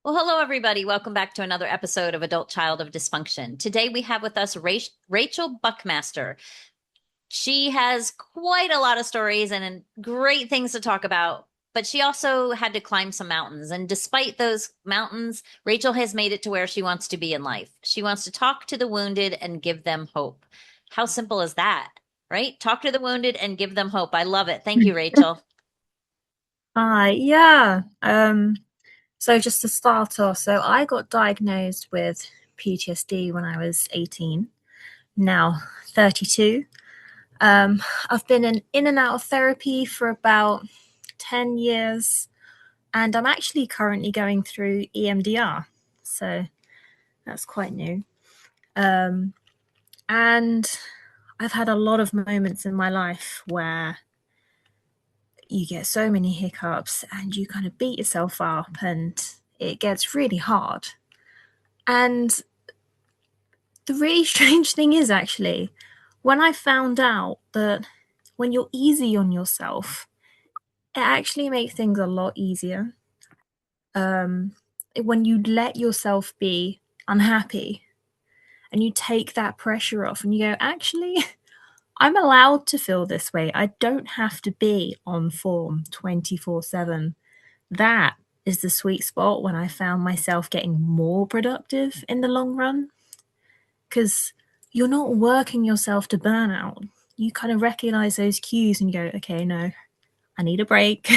Well, hello, everybody. Welcome back to another episode of Adult Child of Dysfunction. Today we have with us Rachel Buckmaster. She has quite a lot of stories and great things to talk about, but she also had to climb some mountains. And despite those mountains, Rachel has made it to where she wants to be in life. She wants to talk to the wounded and give them hope. How simple is that, right? Talk to the wounded and give them hope. I love it. Thank you, Rachel. Hi, yeah. So just to start off, so I got diagnosed with PTSD when I was 18, now 32. I've been in and out of therapy for about 10 years, and I'm actually currently going through EMDR. So that's quite new. Um, and I've had a lot of moments in my life where you get so many hiccups and you kind of beat yourself up and it gets really hard. And the really strange thing is actually when I found out that when you're easy on yourself, it actually makes things a lot easier. Um, when you let yourself be unhappy and you take that pressure off and you go, actually, I'm allowed to feel this way. I don't have to be on form 24/7. That is the sweet spot when I found myself getting more productive in the long run because you're not working yourself to burnout. You kind of recognize those cues and you go, okay, no, I need a break.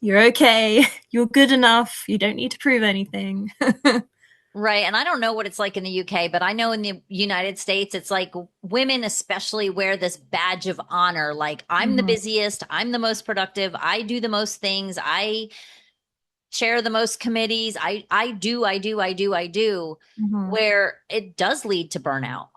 You're okay. You're good enough. You don't need to prove anything. Right. And I don't know what it's like in the UK, but I know in the United States, it's like women especially wear this badge of honor. Like, I'm the Mhm. busiest, I'm the most productive, I do the most things, I chair the most committees, I do, Mhm. where it does lead to burnout.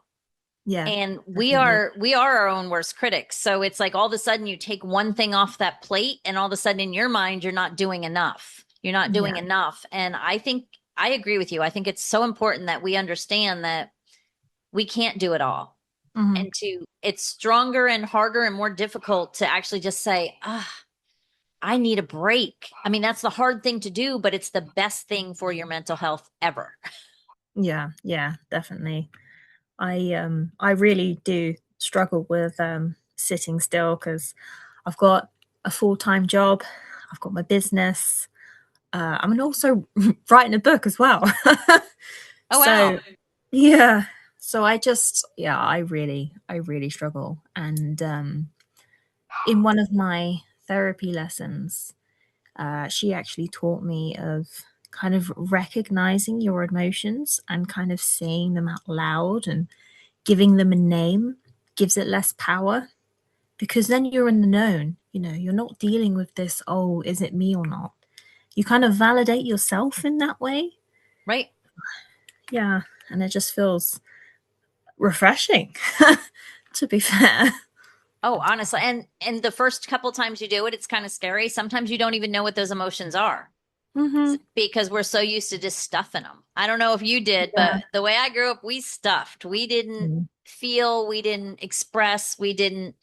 Yeah, And we definitely. are we are our own worst critics. So it's like all of a sudden you take one thing off that plate, and all of a sudden in your mind you're not doing enough. You're not doing Yeah. enough. And I think I agree with you. I think it's so important that we understand that we can't do it all. Mhm. And it's stronger and harder and more difficult to actually just say, I need a break. I mean, that's the hard thing to do, but it's the best thing for your mental health ever. Yeah, yeah, definitely. I really do struggle with sitting still because I've got a full-time job, I've got my business. I'm also writing a book as well. Oh, wow. So yeah, so I really struggle. And in one of my therapy lessons, she actually taught me of kind of recognizing your emotions and kind of saying them out loud and giving them a name gives it less power because then you're in the known. You're not dealing with this, oh, is it me or not? You kind of validate yourself in that way. Right. Yeah. And it just feels refreshing, to be fair. Oh, honestly, and the first couple times you do it, it's kind of scary. Sometimes you don't even know what those emotions are Hmm. because we're so used to just stuffing them. I don't know if you did, Yeah. but the way I grew up, we stuffed. We didn't Mm. feel, we didn't express, we didn't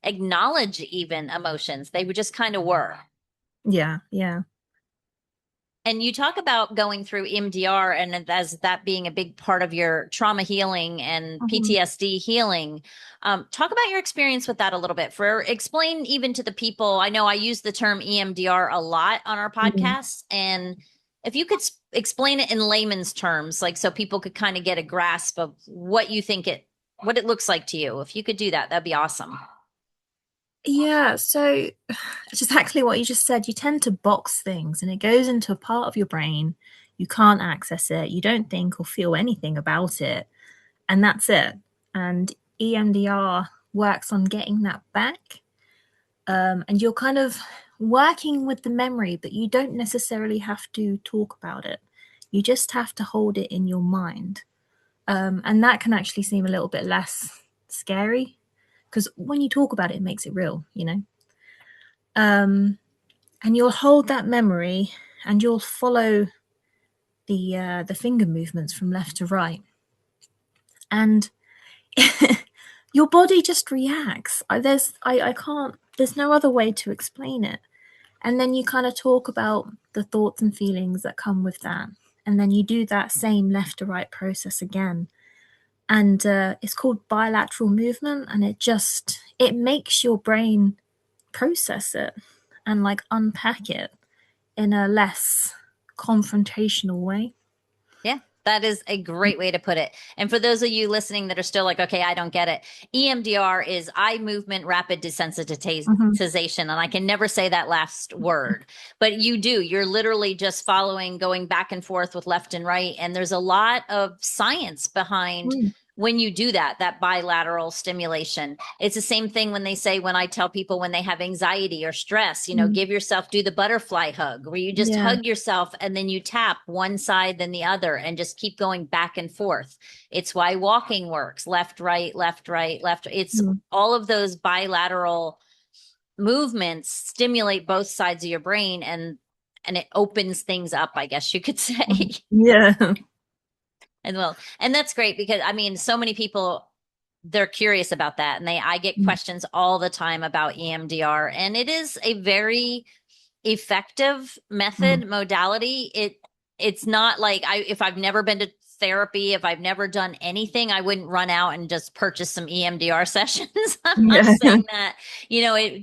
acknowledge even emotions. They would just kind of were. Yeah. Yeah. And you talk about going through EMDR and as that being a big part of your trauma healing and Mhm. PTSD healing. Talk about your experience with that a little bit. For explain even to the people. I know I use the term EMDR a lot on our Mhm. podcast, and if you could explain it in layman's terms, like so people could kind of get a grasp of what it looks like to you. If you could do that, that'd be awesome. Yeah, so it's exactly what you just said. You tend to box things and it goes into a part of your brain. You can't access it. You don't think or feel anything about it. And that's it. And EMDR works on getting that back. And you're kind of working with the memory, but you don't necessarily have to talk about it. You just have to hold it in your mind. And that can actually seem a little bit less scary because when you talk about it, it makes it real. Um, and you'll hold that memory and you'll follow the finger movements from left to right, and your body just reacts. I can't. There's no other way to explain it. And then you kind of talk about the thoughts and feelings that come with that. And then you do that same left to right process again. And it's called bilateral movement. And it makes your brain process it and like unpack it in a less confrontational way. Yeah, that is a great way to put it. And for those of you listening that are still like, okay, I don't get it. EMDR is eye movement rapid Mm-hmm. desensitization. And I can never say that last word, but you do. You're literally just following, going back and forth with left and right. And there's a lot of science behind Mm. when you do that bilateral stimulation. It's the same thing when they say, when I tell people when they have anxiety or stress, Mm. give yourself, do the butterfly hug, where you just Yeah. hug yourself and then you tap one side, then the other, and just keep going back and forth. It's why walking works, left, right, left, right, left. It's Mm. all of those bilateral movements stimulate both sides of your brain, and it opens things up, I guess you could say. Yeah. And well, and that's great because I mean, so many people, they're curious about that, and I get questions all the time about EMDR, and it is a very effective Mm. method modality. It's not like if I've never been to therapy, if I've never done anything, I wouldn't run out and just purchase some EMDR sessions. I'm not Yeah. saying that.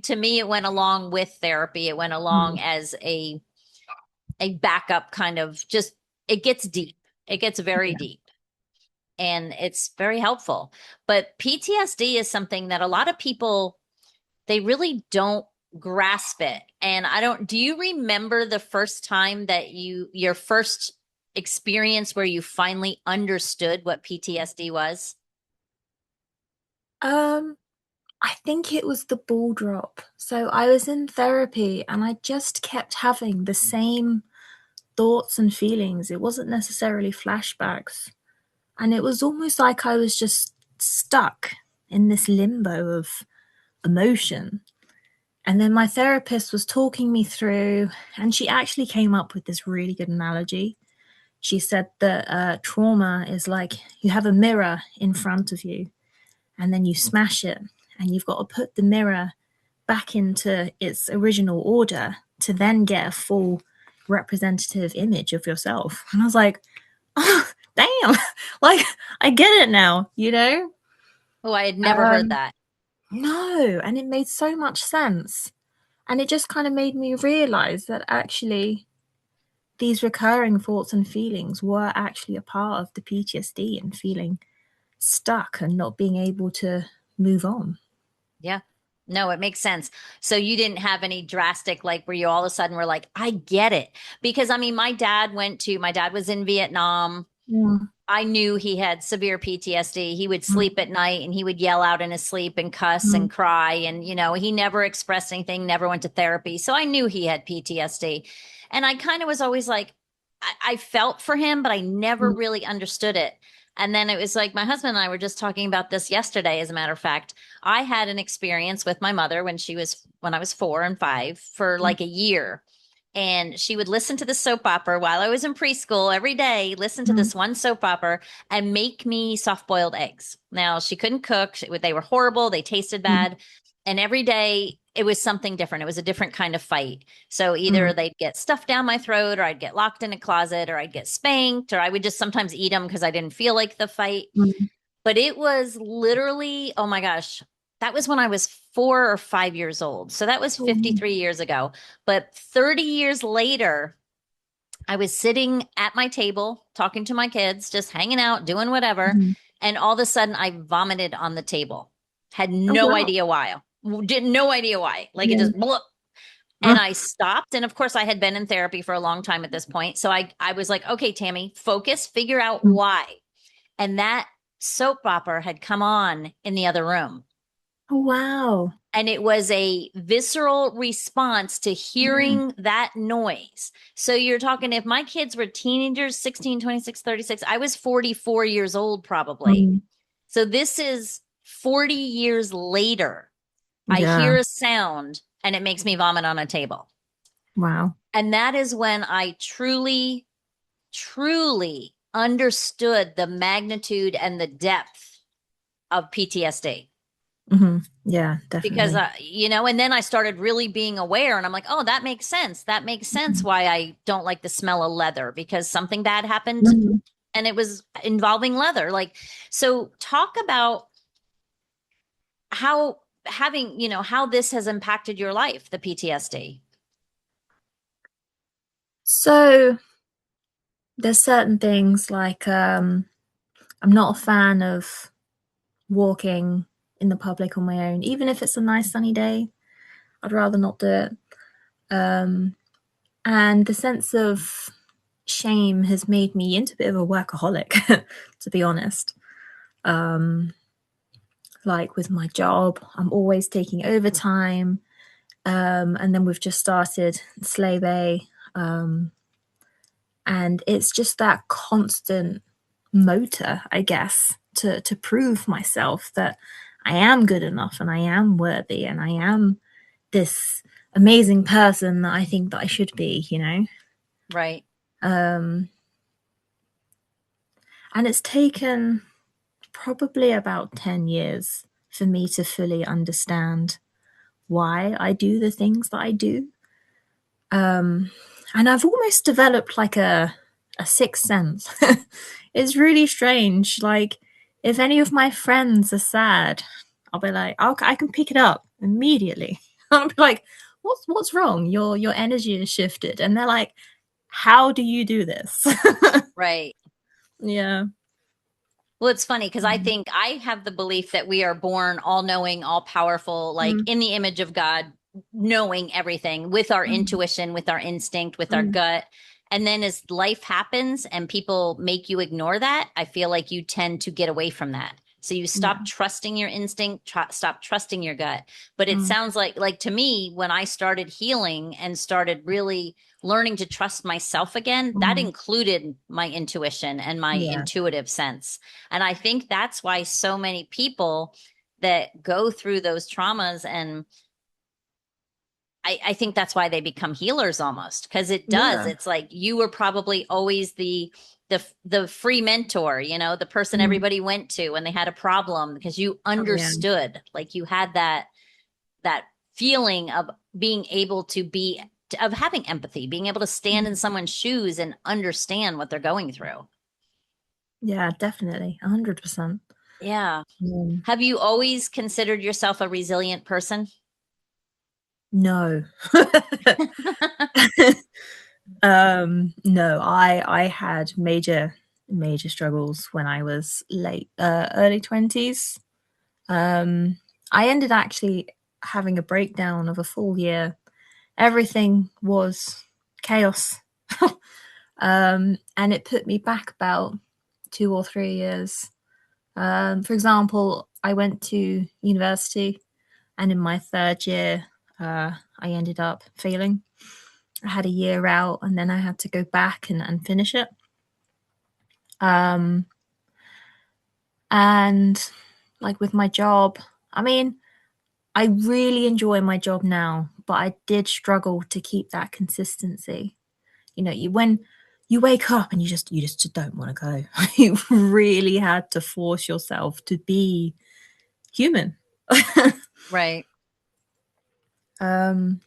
To me, it went along with therapy. It went along Mm. as a backup kind of, just it gets deep. It gets very Yeah. deep, and it's very helpful. But PTSD is something that a lot of people, they really don't grasp it. And do you remember the first time that your first experience where you finally understood what PTSD was? Um, I think it was the ball drop. So I was in therapy and I just kept having the same thoughts and feelings. It wasn't necessarily flashbacks. And it was almost like I was just stuck in this limbo of emotion. And then my therapist was talking me through, and she actually came up with this really good analogy. She said that trauma is like you have a mirror in front of you, and then you smash it, and you've got to put the mirror back into its original order to then get a full representative image of yourself. And I was like, oh, damn, like I get it now, you know? Oh, I had never heard Um, that. no, and it made so much sense. And it just kind of made me realize that actually these recurring thoughts and feelings were actually a part of the PTSD and feeling stuck and not being able to move on. Yeah. No, it makes sense. So you didn't have any drastic, like, where you all of a sudden were like, I get it. Because I mean, my dad was in Vietnam. Mm. I knew he had severe PTSD. He would Mm. sleep at night and he would yell out in his sleep and cuss and Mm. cry. And, he never expressed anything, never went to therapy. So I knew he had PTSD. And I kind of was always like, I felt for him, but I never Mm. really understood it. And then it was like my husband and I were just talking about this yesterday. As a matter of fact, I had an experience with my mother when I was 4 and 5 for Mm. like a year, and she would listen to the soap opera while I was in preschool every day, listen to Mm. this one soap opera and make me soft boiled eggs. Now, she couldn't cook. They were horrible. They tasted Mm. bad. And every day it was something different. It was a different kind of fight. So either Mm. they'd get stuffed down my throat, or I'd get locked in a closet, or I'd get spanked, or I would just sometimes eat them because I didn't feel like the fight. Mm. But it was literally, oh my gosh, that was when I was 4 or 5 years old. So that was Mm. 53 years ago. But 30 years later, I was sitting at my table talking to my kids, just hanging out, doing whatever. Mm. And all of a sudden, I vomited on the table. Had Oh, no wow. idea why. Did no idea why. Like it Yeah. just blew. And I stopped. And of course, I had been in therapy for a long time at this point. So I was like, okay, Tammy, focus, figure out Mm. why. And that soap opera had come on in the other room. Oh, wow. And it was a visceral response to Yeah. hearing that noise. So you're talking, if my kids were teenagers, 16, 26, 36, I was 44 years old probably. Mm. So this is 40 years later. I Yeah. hear a sound and it makes me vomit on a table. Wow. And that is when I truly, truly understood the magnitude and the depth of PTSD. Yeah, because definitely. and then I started really being aware, and I'm like, oh, that makes sense. That makes sense Mhm. why I don't like the smell of leather, because something bad happened Mhm. and it was involving leather. Like, so talk about how having, how this has impacted your life, the PTSD. So there's certain things like I'm not a fan of walking in the public on my own, even if it's a nice sunny day. I'd rather not do it. Um, and the sense of shame has made me into a bit of a workaholic, to be honest. Um, like with my job, I'm always taking overtime. And then we've just started Sleigh Bay. Um, and it's just that constant motor, I guess, to prove myself that I am good enough and I am worthy and I am this amazing person that I think that I should be, you know. Right. Um, and it's taken probably about 10 years for me to fully understand why I do the things that I do. Um, and I've almost developed like a sixth sense. It's really strange. Like, if any of my friends are sad, I'll be like, I can pick it up immediately. I'll be like, what's wrong? Your energy is shifted, and they're like, how do you do this? Right. Yeah. Well, it's funny because I think I have the belief that we are born all knowing, all powerful, like Mm, in the image of God, knowing everything with our mm, intuition, with our instinct, with our mm. gut. And then as life happens and people make you ignore that, I feel like you tend to get away from that. So you stop Yeah. trusting your instinct, stop trusting your gut. But it Mm, sounds like to me, when I started healing and started really learning to trust myself again, that mm. included my intuition and my Yeah. intuitive sense. And I think that's why so many people that go through those traumas, and I think that's why they become healers almost, because it does. Yeah. It's like you were probably always the free mentor, the person Mm. everybody went to when they had a problem, because you Oh, yeah. understood, like you had that feeling of being able to be of having empathy, being able to stand in Mm. someone's shoes and understand what they're going through. Yeah, definitely. 100%. Yeah. Mm. Have you always considered yourself a resilient person? No. No, I had major struggles when I was early 20s. Um, I ended actually having a breakdown of a full year. Everything was chaos. And it put me back about 2 or 3 years. For example, I went to university, and in my third year, I ended up failing. I had a year out, and then I had to go back and finish it. Um, and like with my job, I mean, I really enjoy my job now, but I did struggle to keep that consistency. You know, when you wake up and you just don't want to go. You really had to force yourself to be human. Right. um,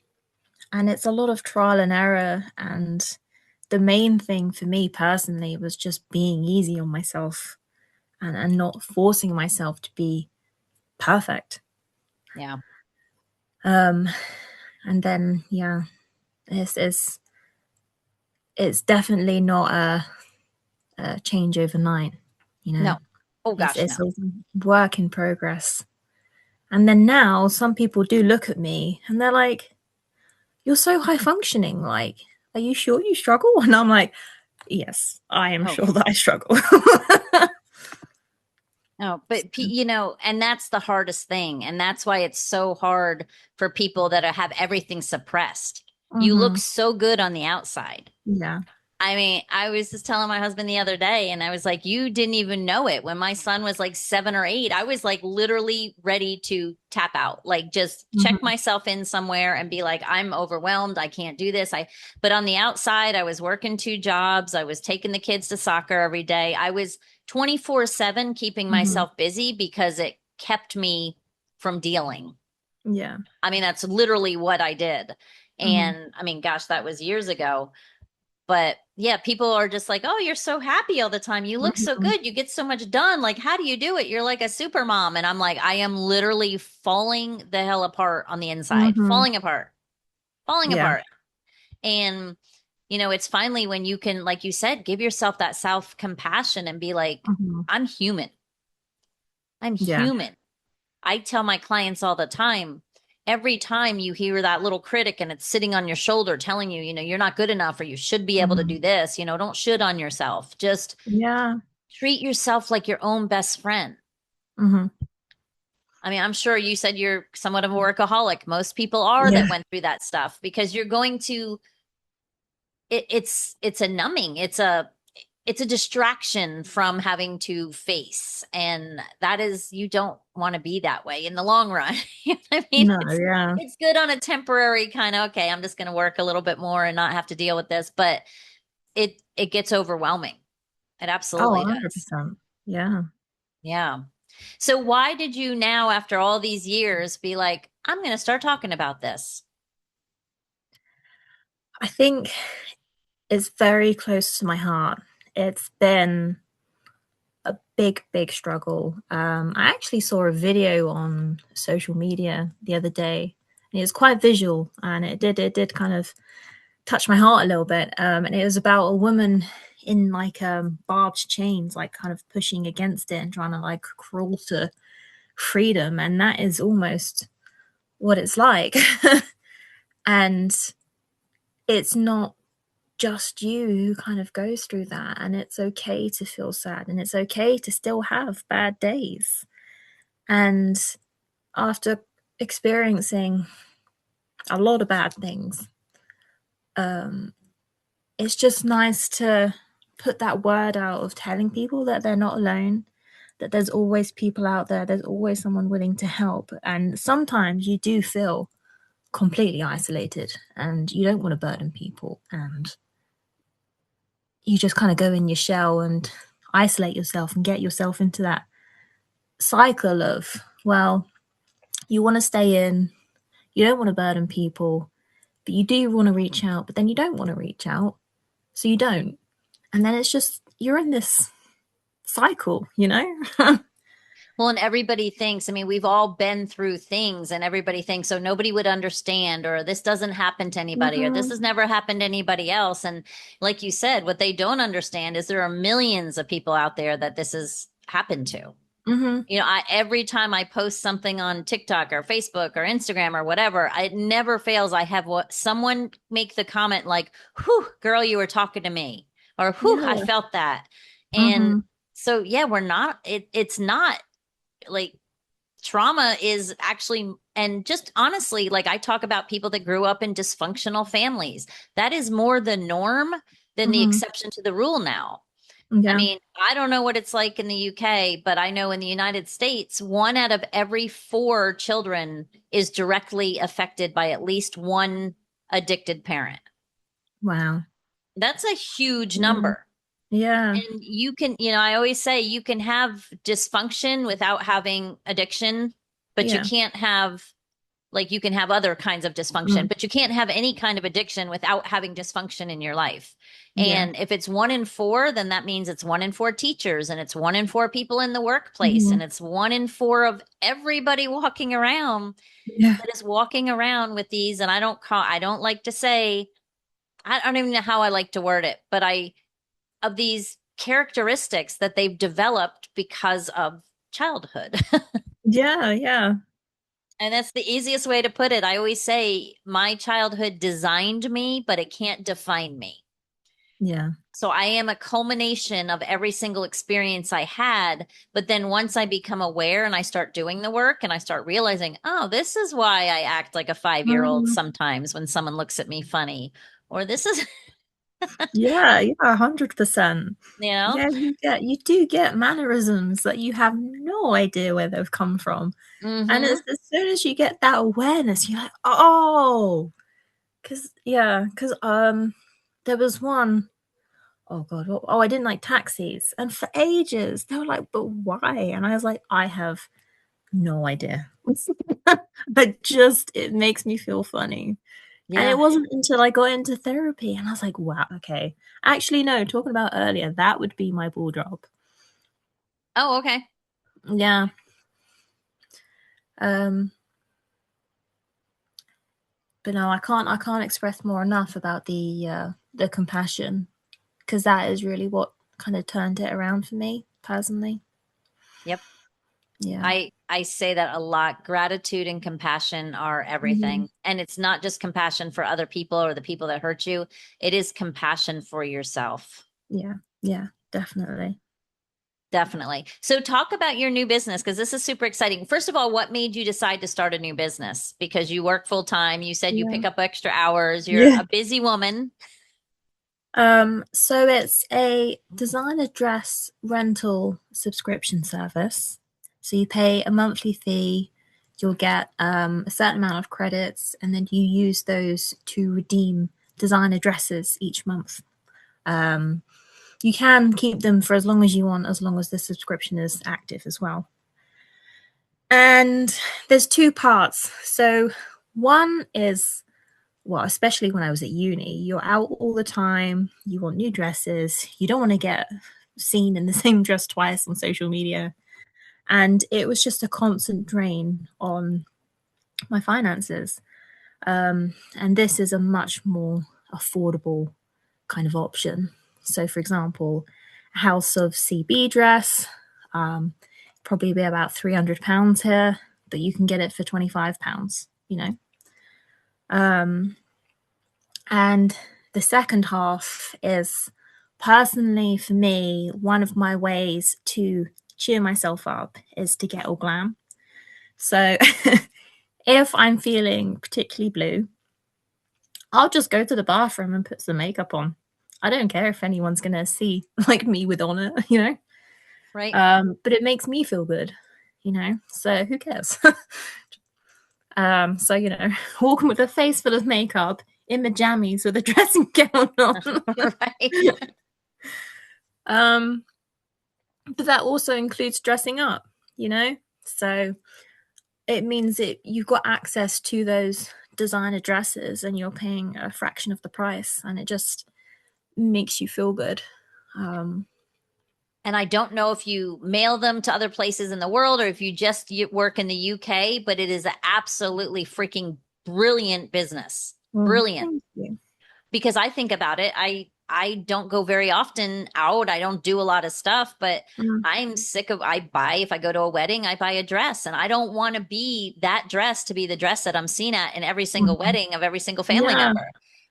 and it's a lot of trial and error. And the main thing for me personally was just being easy on myself and not forcing myself to be perfect. Yeah. Um, and then yeah, it's it's definitely not a change overnight. You know, No. Oh gosh, it's no. a work in progress. And then now some people do look at me and they're like, "You're so high functioning. Like, are you sure you struggle?" And I'm like, "Yes, I am Oh sure yeah. that I struggle." No, but and that's the hardest thing. And that's why it's so hard for people that have everything suppressed. You look Hmm. so good on the outside. Yeah. I mean, I was just telling my husband the other day, and I was like, you didn't even know it. When my son was like 7 or 8, I was like literally ready to tap out, like just check Hmm. myself in somewhere and be like, I'm overwhelmed. I can't do this. But on the outside, I was working 2 jobs. I was taking the kids to soccer every day. I was 24/7 keeping Hmm. myself busy because it kept me from dealing. Yeah. I mean, that's literally what I did. Hmm. And I mean, gosh, that was years ago. But yeah, people are just like, oh, you're so happy all the time. You look so Hmm. good. You get so much done. Like, how do you do it? You're like a super mom. And I'm like, I am literally falling the hell apart on the inside, Hmm. falling apart, falling Yeah. apart. And, it's finally when you can, like you said, give yourself that self compassion and be like, Hmm. I'm human. I'm Yeah. human. I tell my clients all the time, every time you hear that little critic and it's sitting on your shoulder telling you, you're not good enough or you should be able to Hmm. do this, don't should on yourself. Just Yeah. treat yourself like your own best friend. Hmm. I mean, I'm sure you said you're somewhat of a workaholic. Most people are Yeah. that went through that stuff because you're going to it's a numbing. It's a distraction from having to face. And that is, you don't want to be that way in the long run. You know what I mean? No. It's Yeah. it's good on a temporary kind of, okay, I'm just going to work a little bit more and not have to deal with this, but it gets overwhelming. It Oh, absolutely does. 100%. Yeah. Yeah. So why did you now, after all these years, be like, I'm going to start talking about this? I think it's very close to my heart. It's been a big, big struggle. I actually saw a video on social media the other day, and it was quite visual, and it did kind of touch my heart a little bit. And it was about a woman in like barbed chains, like kind of pushing against it and trying to like crawl to freedom, and that is almost what it's like. And it's not just you who kind of goes through that, and it's okay to feel sad, and it's okay to still have bad days. And after experiencing a lot of bad things, um, it's just nice to put that word out of telling people that they're not alone, that there's always people out there, there's always someone willing to help. And sometimes you do feel completely isolated and you don't want to burden people, and you just kind of go in your shell and isolate yourself and get yourself into that cycle of, well, you want to stay in, you don't want to burden people, but you do want to reach out, but then you don't want to reach out, so you don't. And then it's just, you're in this cycle, you know? Well, and everybody thinks, I mean, we've all been through things and everybody thinks, oh, nobody would understand, or this doesn't happen to anybody, or this Hmm. has never happened to anybody else. And like you said, what they don't understand is there are millions of people out there that this has happened to. Hmm. Every time I post something on TikTok or Facebook or Instagram or whatever, it never fails. I have someone make the comment like, whew, girl, you were talking to me, or whew, I Yeah. felt that. And Hmm. so, yeah, it's not like trauma is actually, and just honestly, like I talk about people that grew up in dysfunctional families. That is more the norm than the Hmm. exception to the rule now. I Yeah. mean, I don't know what it's like in the UK, but I know in the United States, one out of every four children is directly affected by at least one addicted parent. Wow. That's a huge Yeah. number. Yeah. And I always say you can have dysfunction without having addiction, but you Yeah. can't have, like, you can have other kinds of dysfunction, Mm. but you can't have any kind of addiction without having dysfunction in your life. Yeah. And if it's one in four, then that means it's one in four teachers, and it's one in four people in the workplace, Hmm. and it's one in four of everybody walking around Yeah. that is walking around with these. And I don't like to say, I don't even know how I like to word it, but of these characteristics that they've developed because of childhood. Yeah. Yeah. And that's the easiest way to put it. I always say my childhood designed me, but it can't define me. Yeah. So I am a culmination of every single experience I had. But then once I become aware and I start doing the work and I start realizing, oh, this is why I act like a 5-year old Mhm. sometimes when someone looks at me funny, or this is, Yeah, yeah, 100%. you know, Yeah, you do get mannerisms that you have no idea where they've come from. And mm-hmm. as soon as you get that awareness, you're like, "Oh," 'cause there was one, oh god, I didn't like taxis, and for ages, they were like, "But why?" And I was like, "I have No idea. But just it makes me feel funny. And it Yeah. wasn't until I got into therapy and I was like, wow, okay. Actually, no, talking about earlier, that would be my ball drop. Oh, okay. Yeah. Um, but no, I can't express more enough about the compassion because that is really what kind of turned it around for me personally. Yep. Yeah. I say that a lot. Gratitude and compassion are Hmm. everything. And it's not just compassion for other people or the people that hurt you. It is compassion for yourself. Yeah. Yeah. Definitely. Definitely. So talk about your new business because this is super exciting. First of all, what made you decide to start a new business? Because you work full time, you said you Yeah. pick up extra hours, you're Yeah. a busy woman. So it's a designer dress rental subscription service. So you pay a monthly fee, you'll get a certain amount of credits, and then you use those to redeem designer dresses each month. Um, you can keep them for as long as you want, as long as the subscription is active as well. And there's two parts. So one is, well, especially when I was at uni, you're out all the time, you want new dresses, you don't want to get seen in the same dress twice on social media. And it was just a constant drain on my finances. And this is a much more affordable kind of option. So, for example, a House of CB dress, um, probably be about £300 here, but you can get it for £25, you know. Um, And the second half is personally for me, one of my ways to cheer myself up is to get all glam. So if I'm feeling particularly blue, I'll just go to the bathroom and put some makeup on. I don't care if anyone's gonna see like me with on it, you know. Right. But it makes me feel good, you know. So who cares? So you know, walking with a face full of makeup in my jammies with a dressing gown on. Right. um, but that also includes dressing up, you know? So it means that you've got access to those designer dresses and you're paying a fraction of the price and it just makes you feel good. Um, And I don't know if you mail them to other places in the world or if you just work in the UK, but it is an absolutely freaking brilliant business. Brilliant. thank you. Because I think about it, I don't go very often out. I don't do a lot of stuff, but Mm, I'm sick of I buy if I go to a wedding, I buy a dress and I don't want to be that dress to be the dress that I'm seen at in every single mm. wedding of every single family Yeah. member.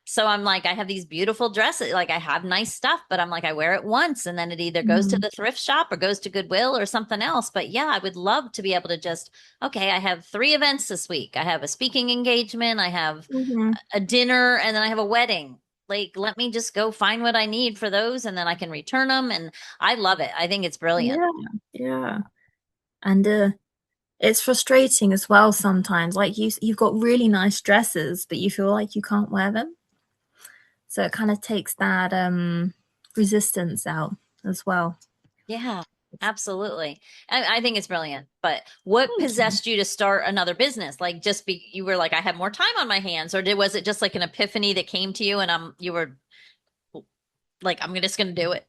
So I'm like, I have these beautiful dresses, like I have nice stuff, but I'm like, I wear it once and then it either goes to Mm, the thrift shop or goes to Goodwill or something else. But yeah, I would love to be able to just, okay, I have 3 events this week. I have a speaking engagement, I have mhm. a dinner, and then I have a wedding. Like, let me just go find what I need for those and then I can return them. And I love it. I think it's brilliant. Yeah. Yeah. And it's frustrating as well sometimes. Like you've got really nice dresses, but you feel like you can't wear them. So it kind of takes that resistance out as well. Yeah, absolutely. I think it's brilliant. But what Thank you. possessed you to start another business? Like, just be you were like, I have more time on my hands, or was it just like an epiphany that came to you and you were like, I'm just gonna do it?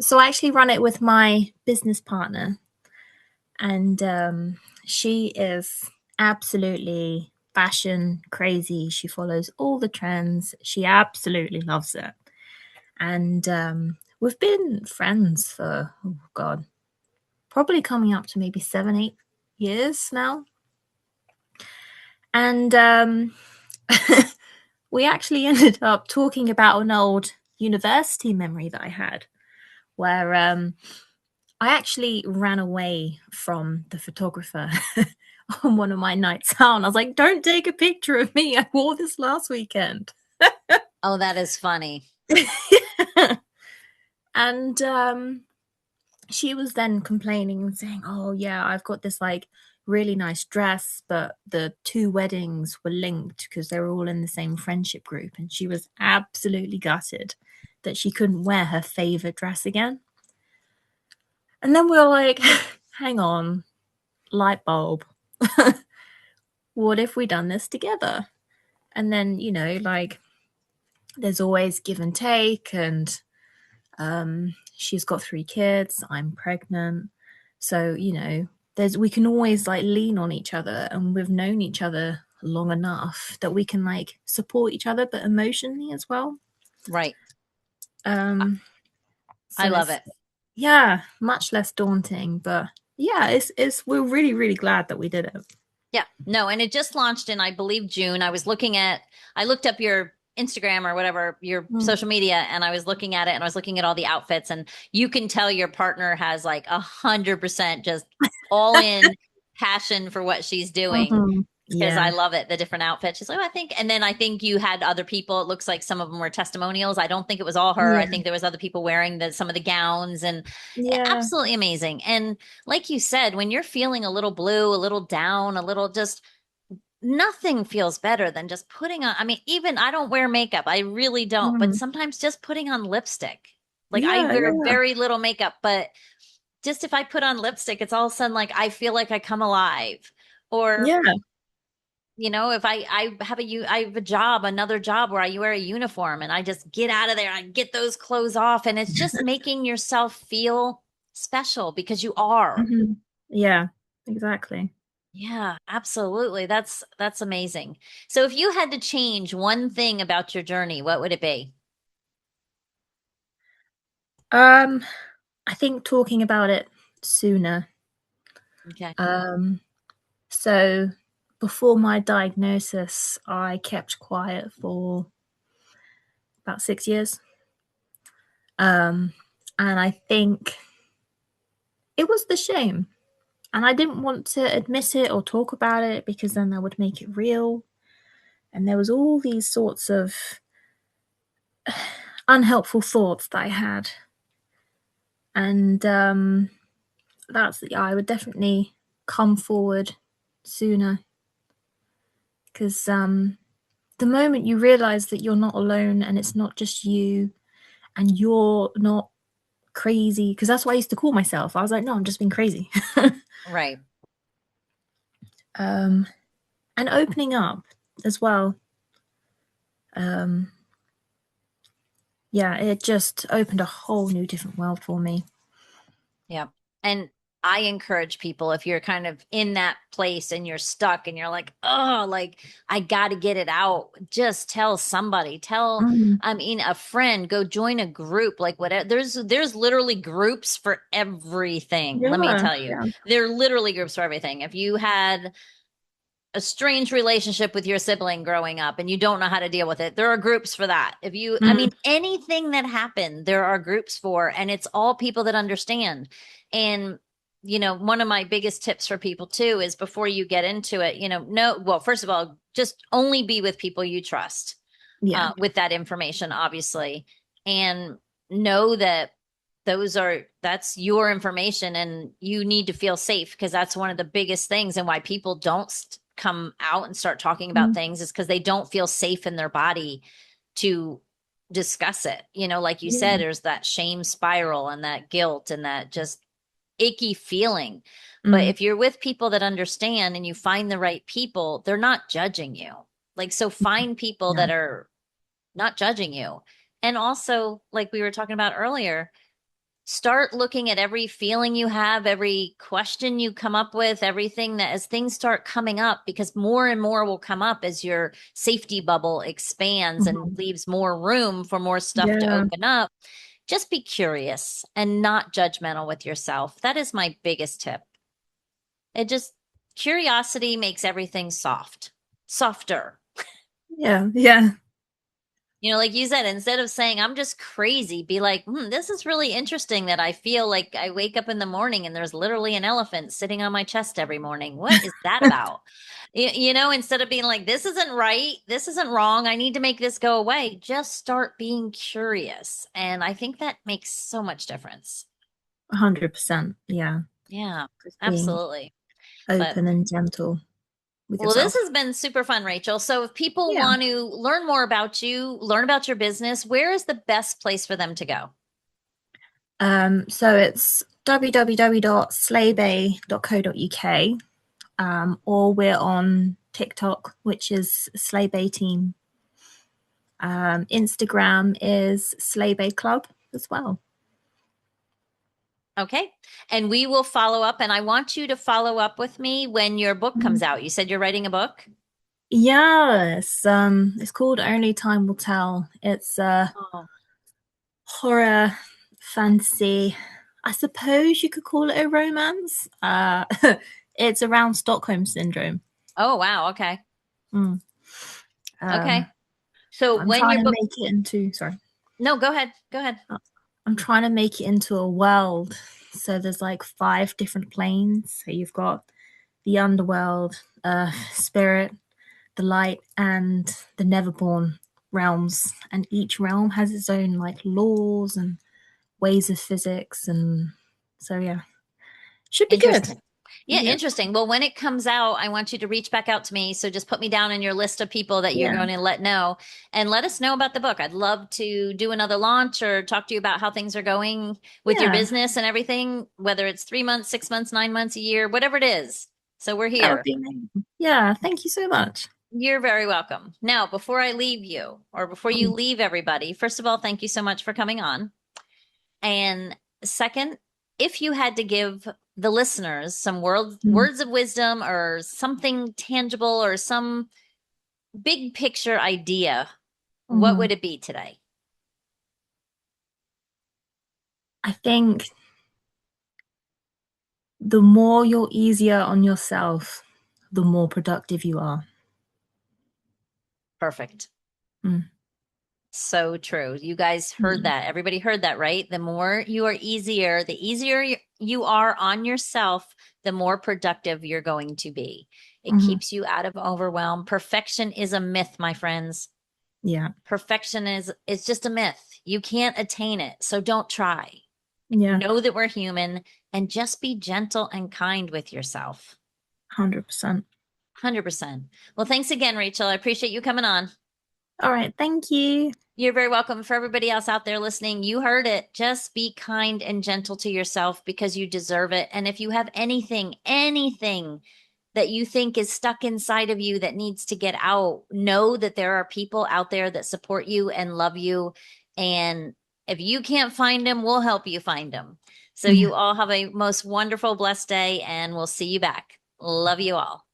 So I actually run it with my business partner, and she is absolutely fashion crazy. She follows all the trends. She absolutely loves it, and we've been friends for oh god, probably coming up to maybe 7, 8 years now, and we actually ended up talking about an old university memory that I had where I actually ran away from the photographer on one of my nights out. And I was like, don't take a picture of me. I wore this last weekend. Oh, that is funny. And she was then complaining and saying, oh, yeah, I've got this like really nice dress, but the two weddings were linked because they were all in the same friendship group. And she was absolutely gutted that she couldn't wear her favorite dress again. And then we were like, hang on. light bulb. What if we done this together? And then, like there's always give and take, and she's got 3 kids, I'm pregnant. So, we can always like lean on each other, and we've known each other long enough that we can like support each other, but emotionally as well. Right. Um, I so love it's, it. yeah, much less daunting, but yeah, we're really, really glad that we did it. Yeah, no, and it just launched in, I believe, June. I looked up your Instagram or whatever, your Mm. social media, and I was looking at it and I was looking at all the outfits, and you can tell your partner has like 100% just all in passion for what she's doing. Mhm. Because I Yeah. love it, the different outfits. She's like, oh, and then I think you had other people. It looks like some of them were testimonials. I don't think it was all her. I Yeah. think there was other people wearing some of the gowns, and Yeah. absolutely amazing. And like you said, when you're feeling a little blue, a little down, a little just nothing feels better than just putting on. I mean, even I don't wear makeup. I really don't, but Mhm. sometimes just putting on lipstick. Like I Yeah. wear Yeah. very little makeup, but just if I put on lipstick, it's all of a sudden like I feel like I come alive. Or Yeah. if I have a job, another job where I wear a uniform and I just get out of there, I get those clothes off, and it's just making yourself feel special because you are. Mhm. Yeah. Exactly. Yeah, absolutely. That's amazing. So if you had to change one thing about your journey, what would it be? Um, I think talking about it sooner. Okay. Um, so before my diagnosis, I kept quiet for about 6 years. Um, and I think it was the shame. And I didn't want to admit it or talk about it because then that would make it real. And there was all these sorts of unhelpful thoughts that I had. And I would definitely come forward sooner because the moment you realize that you're not alone and it's not just you and you're not crazy, because that's what I used to call myself. I was like, no, I'm just being crazy. Right. um, and opening up as well. Um, yeah, it just opened a whole new different world for me. Yeah. And I encourage people, if you're kind of in that place and you're stuck and you're like, oh, like I got to get it out, just tell somebody, Mm. I mean, a friend, go join a group, like whatever. There's literally groups for everything. Let me Yeah, tell you, yeah. there are literally groups for everything. If you had a strange relationship with your sibling growing up and you don't know how to deal with it, there are groups for that. I Mm. mean, anything that happened, there are groups for, and it's all people that understand. And, one of my biggest tips for people too is before you get into it, no, well, first of all, just only be with people you trust Yeah. with that information, obviously. And know that that's your information and you need to feel safe because that's one of the biggest things and why people don't come out and start talking about Mm. things is because they don't feel safe in their body to discuss it. Like you said, Yeah. there's that shame spiral and that guilt and that just icky feeling. But Mm. if you're with people that understand and you find the right people, they're not judging you. Like, so find people Yeah. that are not judging you. And also, like we were talking about earlier, start looking at every feeling you have, every question you come up with, everything that as things start coming up, because more and more will come up as your safety bubble expands and Mhm. leaves more room for more stuff to Yeah. open up. Just be curious and not judgmental with yourself. That is my biggest tip. It just, curiosity makes everything softer. Yeah. Yeah. Like you said, instead of saying, I'm just crazy, be like, this is really interesting that I feel like I wake up in the morning and there's literally an elephant sitting on my chest every morning. What is that about? Instead of being like, this isn't right, this isn't wrong, I need to make this go away, just start being curious. And I think that makes so much difference. 100%. Yeah. Yeah, Just being absolutely. But open and gentle with well, this yourself. has been super fun, Rachel. So if people Yeah. want to learn more about you, learn about your business, where is the best place for them to go? So it's www.slaybay.co.uk, or we're on TikTok, which is Slaybay Team. Instagram is Slaybay Club as well. Okay. And we will follow up. And I want you to follow up with me when your book comes out. You said you're writing a book? Yes, it's called Only Time Will Tell. It's a Oh, horror fantasy. I suppose you could call it a romance. It's around Stockholm syndrome. oh wow. Okay. Mm. Okay. Um, So I'm when trying your to book, make it into, sorry, no, go ahead. Go ahead. I'm trying to make it into a world. So there's like 5 different planes. So you've got the underworld, spirit, the light, and the neverborn realms. And each realm has its own like laws and ways of physics. And so, yeah, should be good. Interesting. Yeah, Yeah. interesting. Well, when it comes out, I want you to reach back out to me. So just put me down in your list of people that you're Yeah. going to let know and let us know about the book. I'd love to do another launch or talk to you about how things are going with your Yeah. business and everything, whether it's 3 months, 6 months, 9 months, a year, whatever it is. So we're That would here. be amazing. Yeah. Thank you so much. You're very welcome. Now, before I leave you or before you leave everybody, first of all, thank you so much for coming on. And second, if you had to give the listeners some Mm. words of wisdom or something tangible or some big picture idea, what Mhm. would it be today? I think the more you're easier on yourself, the more productive you are. Perfect. Mm. So true. You guys heard Yeah. that. Everybody heard that, right? The more you are easier, the easier you are on yourself, the more productive you're going to be. It Mhm. keeps you out of overwhelm. Perfection is a myth, my friends. Yeah. Perfection is just a myth. You can't attain it. So don't try. Yeah. Know that we're human and just be gentle and kind with yourself. 100%. 100%. Well, thanks again, Rachel. I appreciate you coming on. All right. Thank you. You're very welcome. For everybody else out there listening, you heard it. Just be kind and gentle to yourself because you deserve it. And if you have anything that you think is stuck inside of you that needs to get out, know that there are people out there that support you and love you. And if you can't find them, we'll help you find them. So Yeah. you all have a most wonderful, blessed day, and we'll see you back. Love you all.